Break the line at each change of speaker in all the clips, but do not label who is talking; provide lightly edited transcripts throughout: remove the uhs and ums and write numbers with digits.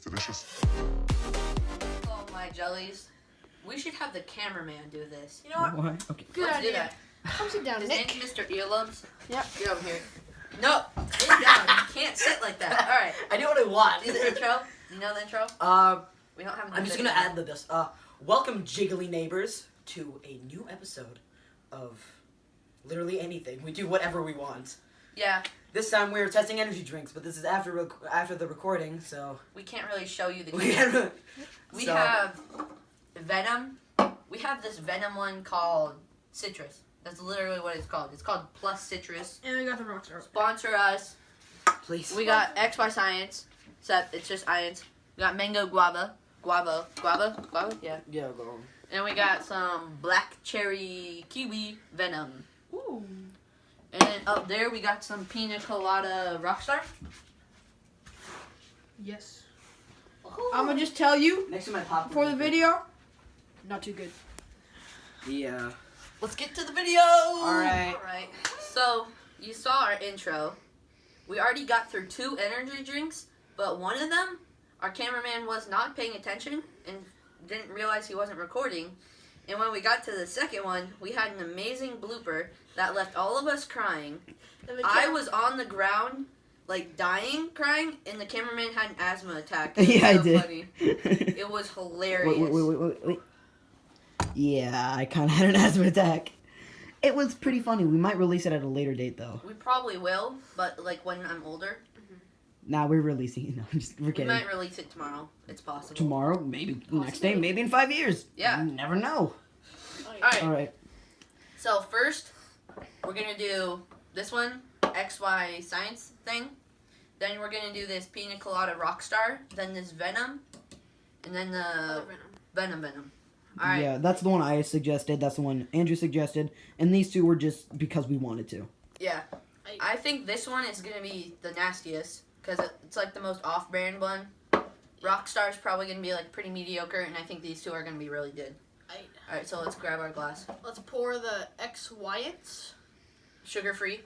delicious.
Oh my jellies. We should have the cameraman do this.
You know what?
Why? Okay.
Good
Let's
idea.
do that.
Come sit down,
His
Nick.
name's Mr. Earlobes.
Yep.
Get over here. No, sit down. You can't sit like that. All right.
I know what I want.
Do the intro. You know the intro? We don't have.
I'm just gonna ad lib this. Welcome, jiggly neighbors, to a new episode of literally anything. We do whatever we want.
Yeah.
This time we're testing energy drinks, but this is after the recording, so
We can't really show you the.
we have
We
So-
have Venom. We have this Venom one called Citrus. That's literally what it's called. It's called Plus Citrus.
And we got the Rockstar.
Sponsor us.
please.
We got X by Science. Except it's just ions. We got Mango Guava. Guava. Yeah.
Yeah, go.
And we got some Black Cherry Kiwi Venom.
Ooh.
And then up there we got some Pina Colada Rockstar.
Yes. I'm gonna just tell you
Next to my popcorn.
for the video, not too good.
Yeah.
Let's get to the video.
Alright.
Alright. So, you saw our intro. We already got through 2 energy drinks, but one of them, our cameraman was not paying attention and didn't realize he wasn't recording. And when we got to the second one, we had an amazing blooper that left all of us crying. I was on the ground, like dying, crying, and the cameraman had an asthma attack. It was
Yeah, I
so
did.
funny. It was hilarious.
Wait. Yeah, I kind of had an asthma attack. It was pretty funny. We might release it at a later date, though.
We probably will, but like when I'm older.
Nah, we're releasing it. No, we're
We
kidding.
might release it tomorrow. It's possible.
Tomorrow, maybe the next day, maybe in 5 years.
Yeah.
You never know.
Alright,
All right.
so first, we're going to do this one, XY Science thing. Then we're going to do this Pina Colada Rockstar. Then this Venom. And then the Venom. Alright.
Yeah, that's the one I suggested. That's the one Andrew suggested. And these two were just because we wanted to.
Yeah. I think this one is going to be the nastiest. Because it's like the most off-brand one. Rockstar's probably going to be like pretty mediocre. And I think these two are going to be really good. Alright, so let's grab our glass.
Let's pour the XYants.
Sugar-free.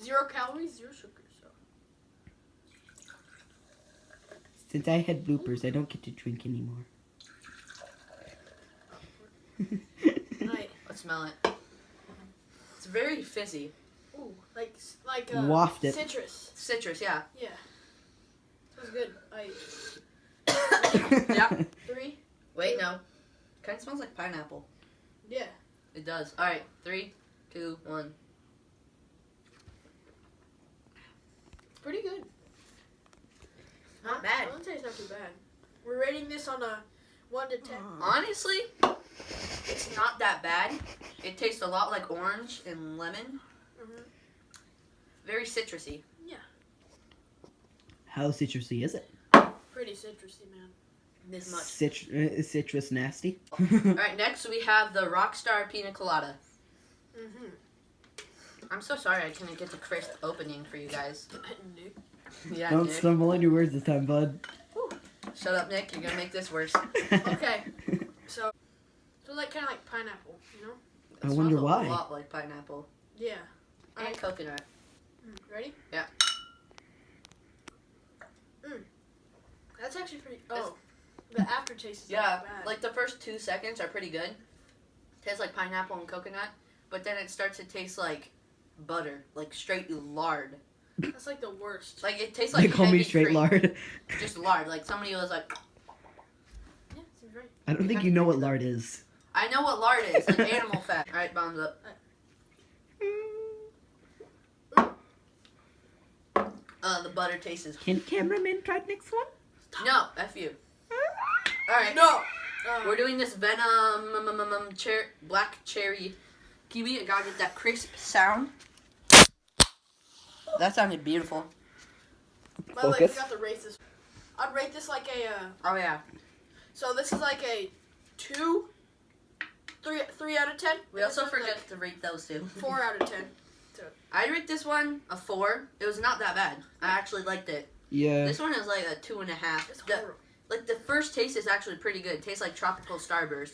0 calories, 0 sugar. So.
Since I had bloopers, I don't get to drink anymore.
Right.
Let's smell it. It's very fizzy.
Ooh, like
Waft it.
citrus.
Citrus, yeah.
Yeah. Smells good.
Yeah.
3.
Wait, no. Kind of smells like pineapple.
Yeah.
It does. All right, 3, 2, 1.
It's pretty good.
Not bad.
I wouldn't say it's not too bad. We're rating this on a 1 to 10.
Honestly, it's not that bad. It tastes a lot like orange and lemon.
Mhm.
Very citrusy.
How citrusy is it?
Pretty citrusy, man.
This much.
Citrus nasty.
All right, next we have the Rockstar Pina Colada.
Mm-hmm.
I'm so sorry I couldn't get the crisp opening for you guys.
Nick.
Yeah,
Don't
Nick.
stumble on your words this time, bud.
Shut up, Nick. You're going to make this worse.
Okay. So like kind of like pineapple, you know?
It
I
smells
wonder
a
why.
lot like pineapple.
Yeah.
And coconut.
Ready?
Yeah.
That's actually pretty. Oh, the aftertaste is
Yeah,
not bad.
like the first 2 seconds are pretty good. Tastes like pineapple and coconut, but then it starts to taste like butter, like straight lard.
That's like the worst.
Like it tastes like
They call me
heavy
straight
cream.
lard.
Just lard. Like somebody was like,
Yeah, seems right.
I don't think you know what lard is.
I know what lard is, like animal fat. All right, bombs up. The butter taste is
Can cameraman try next one?
no. F you. All right,
No.
we're doing this Venom Black Cherry Kiwi. I gotta get that crisp sound. That sounded beautiful.
By the way, we
Focus.
got to rate this. I'd rate this like a.
Oh yeah.
So this is like a 2, 3 out of 10.
We also
This one's
forget to rate those two.
like 4 out of 10.
I rate this one a 4. It was not that bad. I actually liked it.
Yeah.
This one is like a 2.5.
It's
The,
horrible.
like the first taste is actually pretty good. It tastes like tropical Starburst.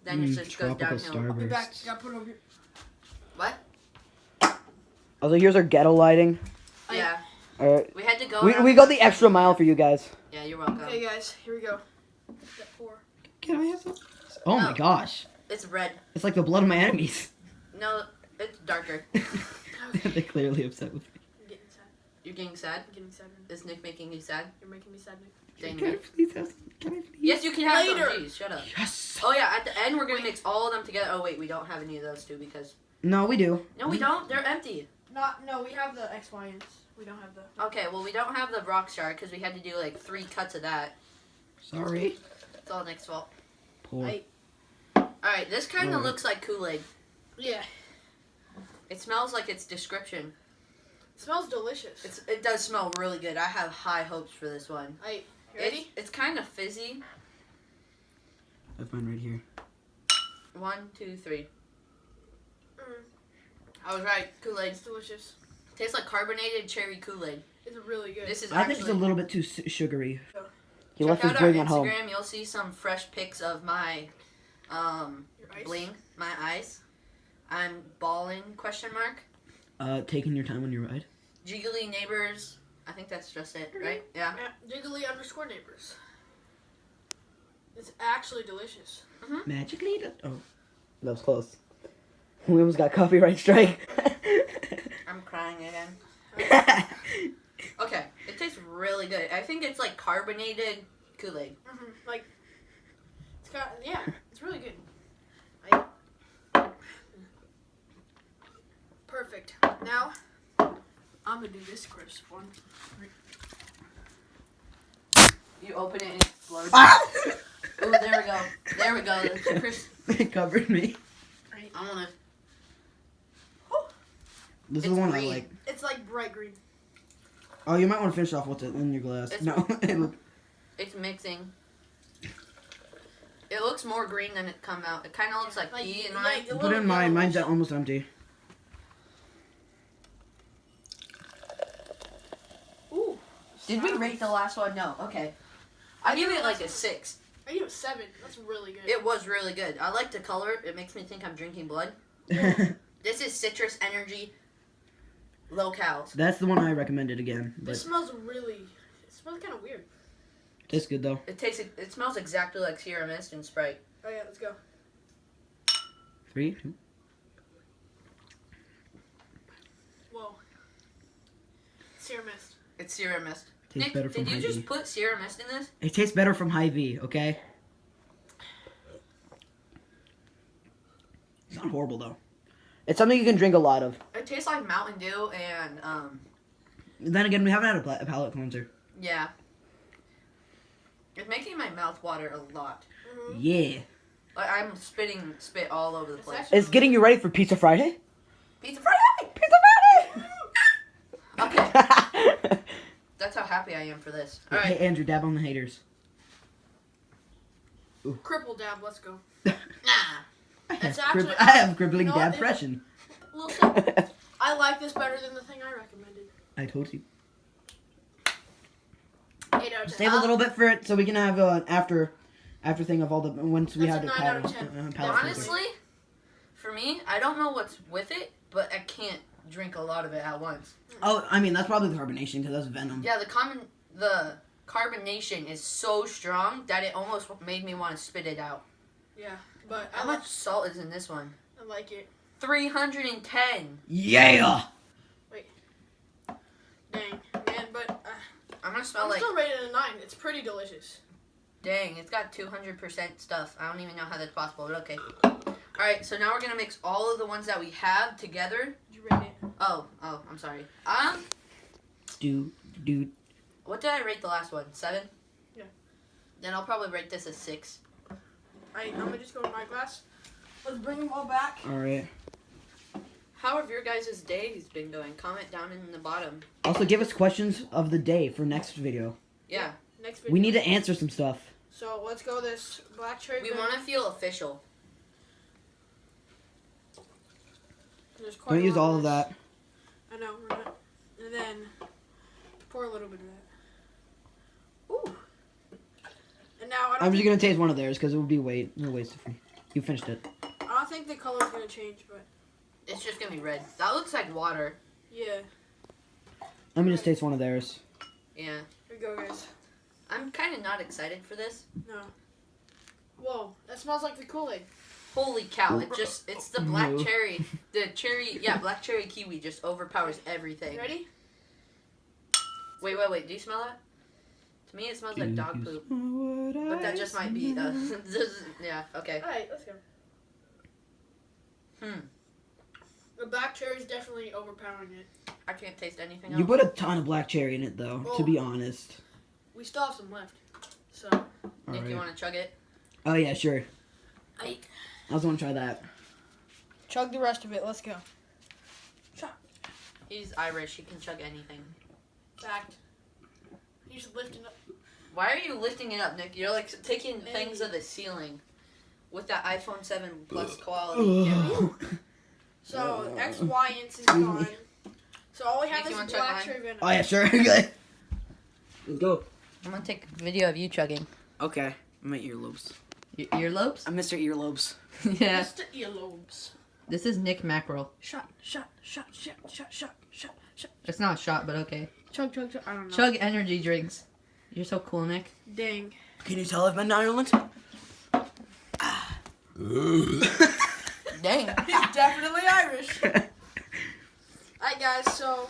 Then it just goes
tropical
downhill.
I'll be back.
Starburst.
Gotta put it over here.
What?
Also, here's our ghetto lighting.
Yeah.
All right.
We had to go.
We
around
go the extra mile for you guys.
Yeah, you're welcome.
Okay, guys, here we go. Step 4.
Can I have some? Oh my
No.
gosh.
It's red.
It's like the blood of my enemies.
No, it's darker.
They're clearly upset with me.
I'm getting sad.
You're getting sad?
I'm getting sad.
Is Nick making you sad?
You're making me sad, Nick.
Dang
Can I
it.
please have some? Can I please?
Yes, you can have
Later.
some. Jeez, shut up.
Yes.
Oh yeah, at the end we're gonna mix all of them together. Oh wait, we don't have any of those two because
No, we do.
no, we don't. They're empty.
No, we have the X, Y, and we don't have the.
Okay, well we don't have the Rockstar because we had to do like 3 cuts of that.
Sorry.
It's all Nick's fault.
Poor.
I-
All right, this kind of
Alright.
looks like Kool-Aid.
Yeah.
It smells like its description.
It smells delicious.
It does smell really good. I have high hopes for this one.
You ready?
It's kind of fizzy.
I have mine right here.
1, 2, 3.
Mm,
I was right. Kool-Aid.
it's delicious.
Tastes like carbonated cherry Kool-Aid.
It's really good.
This is
I think
actually.
it's a little bit too sugary. He
Check
left his
out our
bling at home.
Instagram. You'll see some fresh pics of my
Your ice?
bling, my eyes. I'm balling ?
Taking your time on your ride.
Jiggly neighbors. I think that's just it, right? Yeah.
Yeah, Jiggly_neighbors. It's actually delicious.
Magically? Oh. That was close. We almost got copyright strike.
I'm crying again. Okay, it tastes really good. I think it's like carbonated Kool-Aid.
Like, it's got it's really good. Perfect. Now, I'm gonna do this crisp one.
You open it and it explodes.
Ah!
Ooh, there we go. There we go. The crisp.
It covered me.
I wanna.
This
It's
is the one
green.
I like.
It's like bright green.
Oh, you might want to finish off what's in your glass.
It's-
No.
It's mixing. It looks more green than it come out. It kind of looks like pea in mine.
a
Put
little
in mine. Mine's
yellowish.
almost empty.
Ooh.
Did we rate the last one? No. Okay. I give it like a 6.
I give it 7. That's really good.
It was really good. I like the color. It makes me think I'm drinking blood. This is Citrus Energy Low Calories.
That's the one I recommended again.
This
But
smells really. It smells kind of weird.
tastes good though.
It smells exactly like Sierra Mist and Sprite.
Oh yeah, let's go.
3, 2.
Whoa. Sierra Mist.
It's Sierra Mist.
Tastes
Nick,
better from
did you
High
just
V.
put Sierra Mist in this?
It tastes better from High V. Okay. It's not horrible though. It's something you can drink a lot of.
It tastes like Mountain Dew and
Then again, we haven't had a palate cleanser.
yeah. It's making my mouth water a lot.
Mm-hmm.
Yeah.
Like I'm spitting spit all over the
It's
place.
actually-
It's getting you ready for Pizza Friday.
Pizza Friday!
Pizza
Okay,
Friday.
that's how happy I am for this.
Hey
Alright.
Andrew, dab on the haters.
Cripple dab. Let's go.
Nah.
It's actually-
I have crippling
You know
dab
what?
freshen.
Little sip. I like this better than the thing I recommended.
I told you.
8 out of 10.
Save a little bit for it so we can have an after thing of all the once we
That's
have
a
the
9 out of
palate.
10.
Palate cleanser.
Honestly, for me, I don't know what's with it, but I can't drink a lot of it at once.
Oh, I mean that's probably the carbonation because that's venom.
Yeah, the carbonation is so strong that it almost made me want to spit it out.
Yeah, but
How much salt is in this one?
I like it.
310.
Yeah.
Dang, man, but
I'm gonna smell
I'm
like,
still rated a 9. It's pretty delicious.
dang, it's got 200% stuff. I don't even know how that's possible, but okay. Alright, so now we're gonna mix all of the ones that we have together.
Did you rate it?
Oh, I'm sorry.
Dude.
What did I rate the last one? 7?
Yeah.
Then I'll probably rate this a 6.
I'm gonna just go in my glass. Let's bring them all back.
All right.
How have your guys' days been going? Comment down in the bottom.
Also, give us questions of the day for next video.
Yeah.
Next video.
We need to answer some stuff.
So let's go this black cherry.
We
Venom.
want to feel official.
There's quite
Don't
a
use
lot
all of
this.
that.
I know. We're not. And then pour a little bit of that. Ooh. And now I
I'm just
don't,
gonna taste one of theirs because it would be a waste of me. You finished it.
I don't think the color's gonna change, but
It's just going to be red. That looks like water.
yeah.
Let me just taste one of theirs.
Yeah.
Here we go, guys.
I'm kind of not excited for this.
No. Whoa, that smells like the Kool-Aid.
Holy cow! It's the black
No.
cherry. The cherry, black cherry kiwi just overpowers everything.
You ready?
Wait. Do you smell that? To me, it smells like dog poop. But that just might be. Yeah. Okay.
All right, let's go. The black cherry is definitely overpowering it.
I can't taste anything
You
else.
put a ton of black cherry in it, though, to be honest.
We still have some left. So.
Nick,
Alright.
you want to chug it?
Oh, yeah, sure.
I
I also want to try that.
chug the rest of it. Let's go.
He's Irish. He can chug anything.
Fact. He's lifting up.
Why are you lifting it up, Nick? You're like taking things to the ceiling with that iPhone 7 Plus quality camera.
So X, Y, and is gone. So all we have
Nick, you
is
wanna chug
black
mine?
cherry vanilla.
Oh, yeah, sure. Okay. Let's go.
I'm gonna take a video of you chugging.
Okay, my earlobes.
Earlobes?
I'm Mr. Earlobes.
Yeah.
Just the earlobes.
This is Nick Mackerel.
Shot.
It's not a shot, but okay.
Chug. I don't know.
Chug energy drinks. You're so cool, Nick.
Dang.
Can you tell I've been to Ireland?
Dang.
He's definitely Irish. Alright, guys. So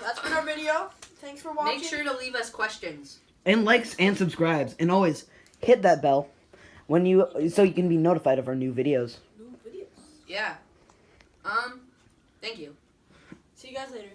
that's been our video. Thanks for watching.
Make sure to leave us questions.
And likes and subscribes. And always hit that bell when so you can be notified of our new videos.
New videos.
Yeah. Thank you.
See you guys later.